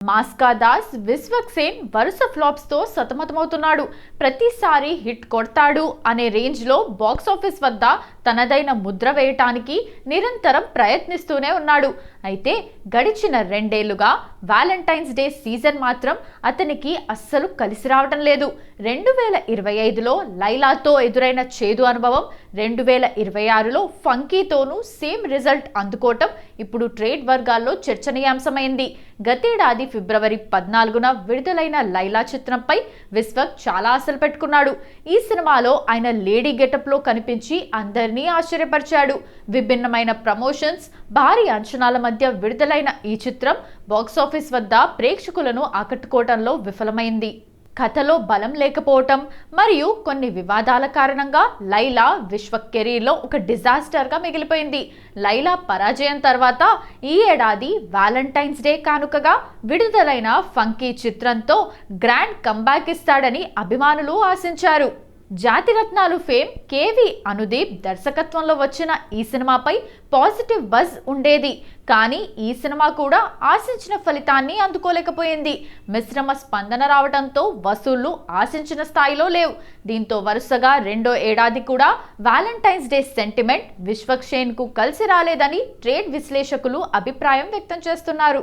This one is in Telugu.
మాస్కా దాస్ విశ్వక్ సేన్ వరుస ఫ్లాప్స్ తో సతమతమవుతున్నాడు. ప్రతిసారి హిట్ కొడతాడు అనే రేంజ్ లో బాక్స్ ఆఫీస్ వద్ద తనదైన ముద్ర వేయటానికి నిరంతరం ప్రయత్నిస్తూనే ఉన్నాడు. అయితే గడిచిన 2 ఏళ్లుగా వ్యాలంటైన్స్ డే సీజన్ మాత్రం అతనికి అస్సలు కలిసి రావటం లేదు. 2025లో లైలాతో ఎదురైన చేదు అనుభవం, 2026లో ఫంకీతోనూ సేమ్ రిజల్ట్ అందుకోవటం ఇప్పుడు ట్రేడ్ వర్గాల్లో చర్చనీయాంశమైంది. గతేడాది ఫిబ్రవరి 14న విడుదలైన లైలా చిత్రంపై విశ్వక్ చాలా ఆశలు పెట్టుకున్నాడు. ఈ సినిమాలో ఆయన లేడీ గెటప్ లో కనిపించి అందరినీ ఆశ్చర్యపరిచాడు. విభిన్నమైన ప్రమోషన్స్, భారీ అంచనాల మధ్య విడుదలైన ఈ చిత్రం బాక్సాఫీస్ వద్ద ప్రేక్షకులను ఆకట్టుకోవడంలో విఫలమైంది. కథలో బలం లేకపోవటం మరియు కొన్ని వివాదాల కారణంగా లైలా విశ్వక్ కెరీర్లో ఒక డిజాస్టర్గా మిగిలిపోయింది. లైలా పరాజయం తర్వాత ఈ ఏడాది వ్యాలంటైన్స్ డే కానుకగా విడుదలైన ఫంకీ చిత్రంతో గ్రాండ్ కంబ్యాక్ ఇస్తాడని అభిమానులు ఆశించారు. జాతిరత్నాలు ఫేమ్ కేవి అనుదీప్ దర్శకత్వంలో వచ్చిన ఈ సినిమాపై పాజిటివ్ బజ్ ఉండేది. కానీ ఈ సినిమా కూడా ఆశించిన ఫలితాన్ని అందుకోలేకపోయింది. మిశ్రమ స్పందన రావడంతో వసూళ్లు ఆశించిన స్థాయిలో లేవు. దీంతో వరుసగా 2వ ఏడాది కూడా Valentine's day sentiment Vishwak Sen కు కలిసి రాలేదని ట్రేడ్ విశ్లేషకులు అభిప్రాయం వ్యక్తం చేస్తున్నారు.